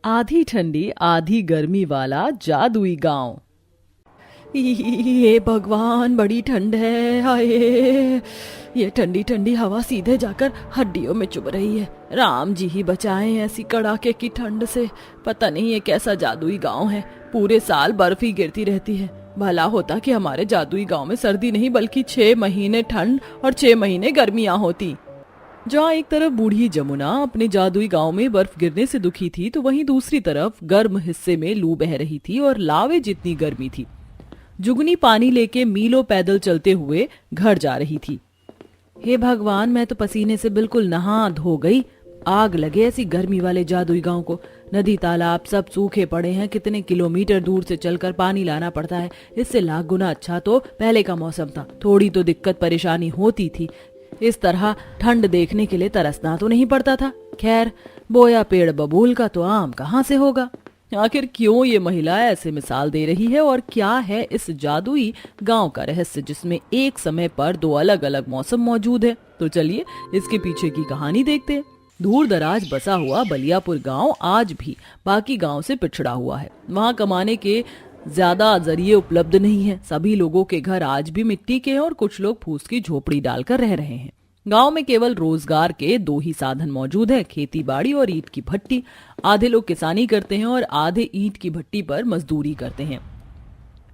आधी ठंडी आधी गर्मी वाला जादुई गांव। ये भगवान, बड़ी ठंड है। हाय, ये ठंडी ठंडी हवा सीधे जाकर हड्डियों में चुभ रही है। राम जी ही बचाएं ऐसी कड़ाके की ठंड से। पता नहीं ये कैसा जादुई गांव है, पूरे साल बर्फ ही गिरती रहती है। भला होता कि हमारे जादुई गांव में सर्दी नहीं बल्कि 6 महीने ठंड और 6 महीने गर्मियां होती। जहाँ एक तरफ बूढ़ी जमुना अपने जादुई गांव में बर्फ गिरने से दुखी थी, तो वहीं दूसरी तरफ गर्म हिस्से में लू बह रही थी और लावे जितनी गर्मी थी। जुगनी पानी लेके मीलों पैदल चलते हुए घर जा रही थी। हे भगवान, मैं तो पसीने से बिल्कुल नहा धो गई। आग लगे ऐसी गर्मी वाले जादुई गांव को। नदी तालाब सब सूखे पड़े हैं, कितने किलोमीटर दूर से चलकर पानी लाना पड़ता है। इससे लाख गुना अच्छा तो पहले का मौसम था। थोड़ी तो दिक्कत परेशानी होती थी, इस तरह ठंड देखने के लिए तरसना तो नहीं पड़ता था। खैर, बोया पेड़ बबूल का तो आम कहाँ से होगा। आखिर क्यों ये महिला ऐसे मिसाल दे रही है और क्या है इस जादुई गांव का रहस्य जिसमें एक समय पर 2 अलग अलग मौसम मौजूद है। तो चलिए इसके पीछे की कहानी देखते हैं। दूर दराज बसा हुआ बलियापुर गांव आज भी बाकी गांव से पिछड़ा हुआ है। वहां कमाने के ज्यादा जरिए उपलब्ध नहीं है। सभी लोगों के घर आज भी मिट्टी के हैं और कुछ लोग फूस की झोपड़ी डालकर रह रहे हैं। गांव में केवल रोजगार के 2 ही साधन मौजूद है, खेती बाड़ी और ईंट की भट्टी। आधे लोग किसानी करते हैं और आधे ईंट की भट्टी पर मजदूरी करते हैं।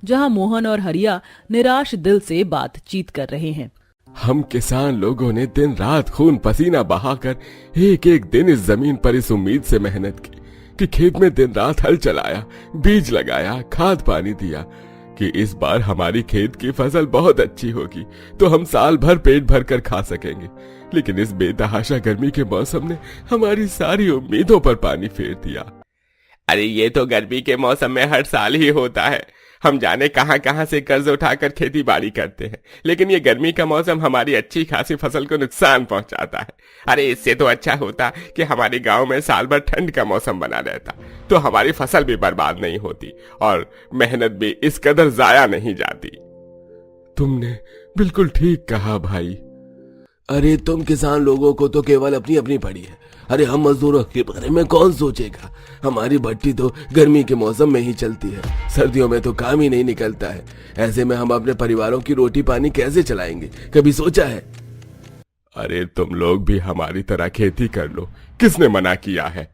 जहां मोहन और हरिया निराश दिल से बातचीत कर रहे हैं। हम किसान लोगों ने दिन रात खून पसीना बहाकर एक एक दिन इस जमीन पर इस उम्मीद से मेहनत की कि खेत में दिन रात हल चलाया, बीज लगाया, खाद पानी दिया कि इस बार हमारी खेत की फसल बहुत अच्छी होगी तो हम साल भर पेट भर कर खा सकेंगे। लेकिन इस बेतहाशा गर्मी के मौसम ने हमारी सारी उम्मीदों पर पानी फेर दिया। अरे ये तो गर्मी के मौसम में हर साल ही होता है। हम जाने कहां कहां से कर्ज उठाकर खेती बाड़ी करते हैं, लेकिन ये गर्मी का मौसम हमारी अच्छी खासी फसल को नुकसान पहुंचाता है। अरे इससे तो अच्छा होता कि हमारे गांव में साल भर ठंड का मौसम बना रहता, तो हमारी फसल भी बर्बाद नहीं होती और मेहनत भी इस कदर जाया नहीं जाती। तुमने बिल्कुल ठीक कहा भाई। अरे तुम किसान लोगों को तो केवल अपनी अपनी पड़ी है। अरे हम मजदूरों के बारे में कौन सोचेगा। हमारी भट्टी तो गर्मी के मौसम में ही चलती है, सर्दियों में तो काम ही नहीं निकलता है। ऐसे में हम अपने परिवारों की रोटी पानी कैसे चलाएंगे, कभी सोचा है? अरे तुम लोग भी हमारी तरह खेती कर लो, किसने मना किया है?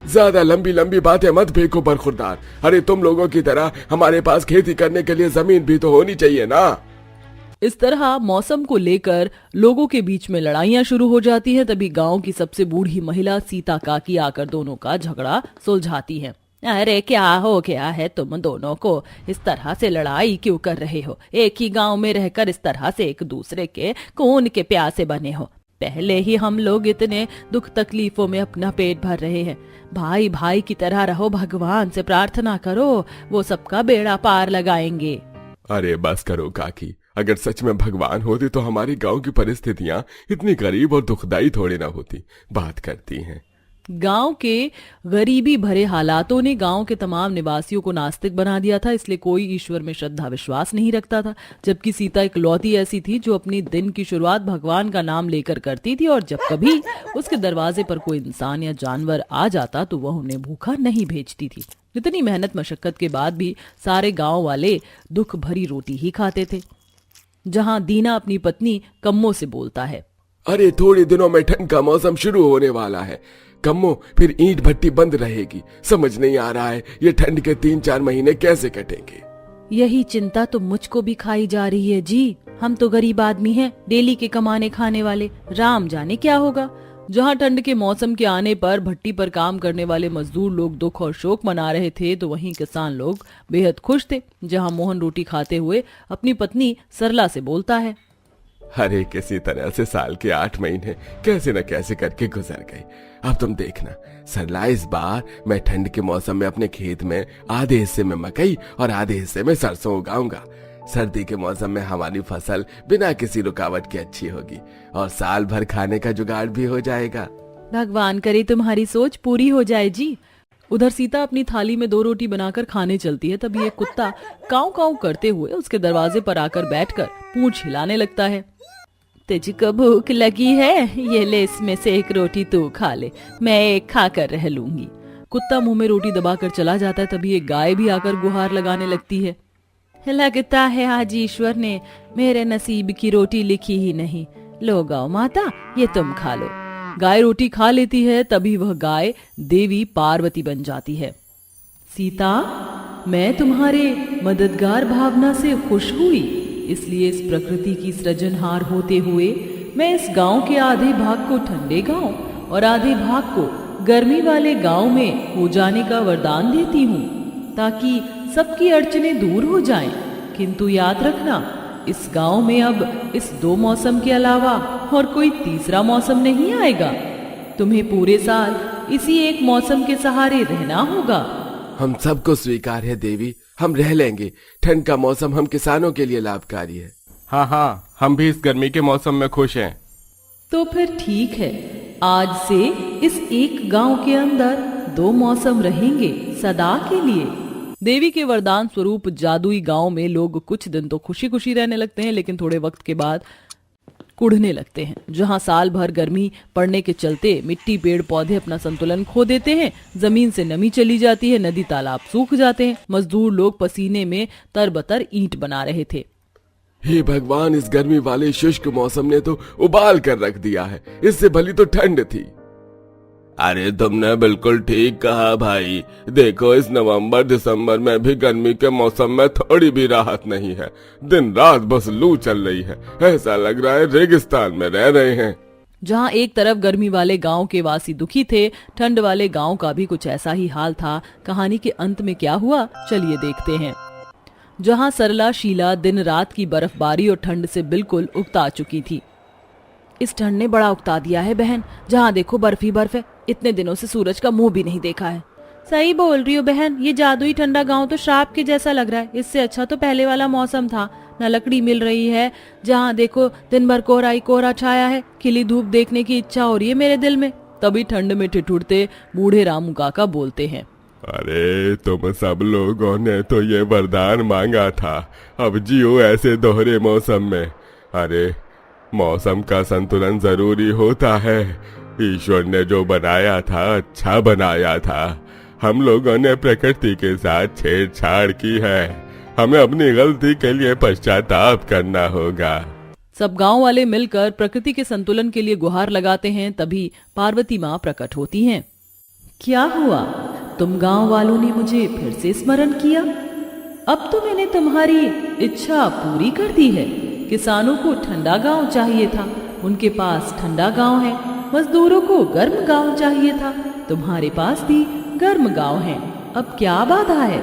ज्यादा लंबी लंबी बातें मत फेंको बरखुरदार। अरे तुम लोगों की तरह हमारे पास खेती करने के लिए जमीन भी तो होनी चाहिए ना। इस तरह मौसम को लेकर लोगों के बीच में लड़ाइयां शुरू हो जाती हैं। तभी गांव की सबसे बूढ़ी महिला सीता काकी आकर दोनों का झगड़ा सुलझाती है। अरे क्या हो गया है तुम दोनों को? इस तरह से लड़ाई क्यों कर रहे हो? एक ही गांव में रहकर इस तरह से एक दूसरे के खून के प्यासे बने हो। पहले ही हम लोग इतने दुख तकलीफों में अपना पेट भर रहे हैं। भाई भाई की तरह रहो, भगवान से प्रार्थना करो, वो सबका बेड़ा पार लगाएंगे। अरे बस करो काकी, अगर सच में भगवान होते तो हमारे गांव की परिस्थितियां इतनी गरीब और दुखदाई थोड़ी ना होती। बात करती हैं। गांव के गरीबी भरे हालातों ने गांव के तमाम निवासियों को नास्तिक बना दिया था, इसलिए कोई ईश्वर में श्रद्धा विश्वास नहीं रखता था। जबकि सीता इकलौती ऐसी थी जो अपनी दिन की शुरुआत भगवान का नाम लेकर करती थी और जब कभी उसके दरवाजे पर कोई इंसान या जानवर आ जाता तो वह उन्हें भूखा नहीं भेजती थी। इतनी मेहनत मशक्कत के बाद भी सारे गाँव वाले दुख भरी रोटी ही खाते थे। जहां दीना अपनी पत्नी कम्मो से बोलता है, अरे थोड़े दिनों में ठंड का मौसम शुरू होने वाला है कम्मो, फिर ईंट भट्टी बंद रहेगी। समझ नहीं आ रहा है ये ठंड के 3-4 महीने कैसे कटेंगे। यही चिंता तो मुझको भी खाई जा रही है जी। हम तो गरीब आदमी हैं, डेली के कमाने खाने वाले। राम जाने क्या होगा। जहां ठंड के मौसम के आने पर भट्टी पर काम करने वाले मजदूर लोग दुख और शोक मना रहे थे, तो वहीं किसान लोग बेहद खुश थे। जहां मोहन रोटी खाते हुए अपनी पत्नी सरला से बोलता है, अरे किसी तरह से साल के 8 महीने कैसे न कैसे करके गुजर गए। अब तुम देखना सरला, इस बार मैं ठंड के मौसम में अपने खेत में आधे हिस्से में मकई और आधे हिस्से में सरसों उगाऊंगा। सर्दी के मौसम में हमारी फसल बिना किसी रुकावट के अच्छी होगी और साल भर खाने का जुगाड़ भी हो जाएगा। भगवान करे तुम्हारी सोच पूरी हो जाए जी। उधर सीता अपनी थाली में 2 रोटी बनाकर खाने चलती है, तभी एक कुत्ता काऊ काऊ करते हुए उसके दरवाजे पर आकर बैठकर पूंछ हिलाने लगता है। तुझको भूख लगी है? ये ले, इसमें से एक रोटी तू खा ले, मैं एक खाकर रह लूंगी। कुत्ता मुंह में रोटी दबाकर चला जाता है तभी एक गाय भी आकर गुहार लगाने लगती है। लगता है आज ईश्वर ने मेरे नसीब की रोटी लिखी ही नहीं। लो गौ माता, ये तुम खा लो। गाय रोटी खा लेती है तभी वह गाय देवी पार्वती बन जाती है। सीता, मैं तुम्हारे मददगार भावना से खुश हुई, इसलिए इस प्रकृति की सृजनहार होते हुए मैं इस गांव के आधे भाग को ठंडे गांव और आधे भाग को गर्मी वाले गांव में हो जाने का वरदान देती हूँ, ताकि सबकी अड़चने दूर हो जाएं। किंतु याद रखना, इस गांव में अब इस 2 मौसम के अलावा और कोई तीसरा मौसम नहीं आएगा। तुम्हें पूरे साल इसी एक मौसम के सहारे रहना होगा। हम सबको स्वीकार है देवी, हम रह लेंगे। ठंड का मौसम हम किसानों के लिए लाभकारी है। हाँ हाँ, हम भी इस गर्मी के मौसम में खुश हैं। तो फिर ठीक है, आज से इस एक गांव के अंदर 2 मौसम रहेंगे सदा के लिए। देवी के वरदान स्वरूप जादुई गांव में लोग कुछ दिन तो खुशी खुशी रहने लगते हैं, लेकिन थोड़े वक्त के बाद कुढ़ने लगते हैं। जहां साल भर गर्मी पड़ने के चलते मिट्टी पेड़ पौधे अपना संतुलन खो देते हैं, जमीन से नमी चली जाती है, नदी तालाब सूख जाते हैं, मजदूर लोग पसीने में तरबतर ईंट बना रहे थे। हे भगवान, इस गर्मी वाले शुष्क मौसम ने तो उबाल कर रख दिया है। इससे भली तो ठंड थी। अरे तुमने बिल्कुल ठीक कहा भाई। देखो, इस नवंबर दिसंबर में भी गर्मी के मौसम में थोड़ी भी राहत नहीं है। दिन रात बस लू चल रही है। ऐसा लग रहा है रेगिस्तान में रह रहे हैं। जहां एक तरफ गर्मी वाले गांव के वासी दुखी थे, ठंड वाले गांव का भी कुछ ऐसा ही हाल था। कहानी के अंत में क्या हुआ, चलिए देखते हैं। जहां सरला शीला दिन रात की बर्फबारी और ठंड से बिल्कुल उकता चुकी थी। इस ठंड ने बड़ा उकता दिया है बहन, जहाँ देखो बर्फ ही बर्फ है। इतने दिनों से सूरज का मुंह भी नहीं देखा है। सही बोल रही हो बहन, ये जादुई ठंडा गांव तो श्राप के जैसा लग रहा है। इससे अच्छा तो पहले वाला मौसम था। न लकड़ी मिल रही है, जहाँ देखो दिन भर कोहरा ही कोहरा छाया है। खिली धूप देखने की इच्छा हो रही है मेरे दिल में। तभी ठंड में ठिठुरते बूढ़े रामू काका बोलते हैं, अरे तुम सब लोगों ने तो ये वरदान मांगा था, अब जियो ऐसे दोहरे मौसम में। अरे मौसम का संतुलन जरूरी होता है। ईश्वर ने जो बनाया था अच्छा बनाया था। हम लोगों ने प्रकृति के साथ छेड़छाड़ की है। हमें अपनी गलती के लिए पश्चाताप करना होगा। सब गांव वाले मिलकर प्रकृति के संतुलन के लिए गुहार लगाते हैं। तभी पार्वती माँ प्रकट होती हैं। क्या हुआ, तुम गांव वालों ने मुझे फिर से स्मरण किया? अब तो मैंने तुम्हारी इच्छा पूरी कर दी है। किसानों को ठंडा गांव चाहिए था, उनके पास ठंडा गांव है। मजदूरों को गर्म गांव चाहिए था, तुम्हारे पास भी गर्म गांव है। अब क्या बाधा है?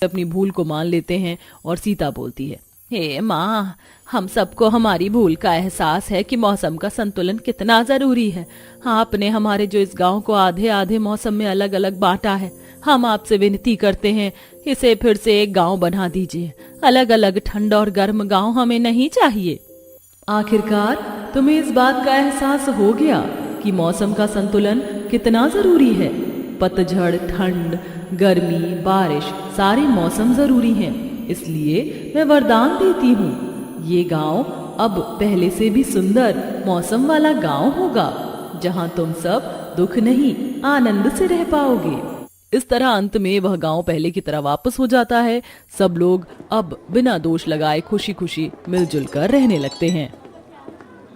अपनी भूल को मान लेते हैं और सीता बोलती है, हे माँ, हम सबको हमारी भूल का एहसास है कि मौसम का संतुलन कितना जरूरी है। आपने हमारे जो इस गांव को आधे आधे मौसम में अलग अलग बांटा है, हम आपसे विनती करते हैं इसे फिर से एक गांव बना दीजिए। अलग अलग ठंडा और गर्म गांव हमें नहीं चाहिए। आखिरकार तुम्हें इस बात का एहसास हो गया कि मौसम का संतुलन कितना जरूरी है। पतझड़, ठंड, गर्मी, बारिश, सारे मौसम जरूरी हैं। इसलिए मैं वरदान देती हूँ, ये गांव अब पहले से भी सुंदर मौसम वाला गांव होगा, जहाँ तुम सब दुख नहीं आनंद से रह पाओगे। इस तरह अंत में वह गांव पहले की तरह वापस हो जाता है। सब लोग अब बिना दोष लगाए खुशी खुशी मिलजुल कर रहने लगते हैं।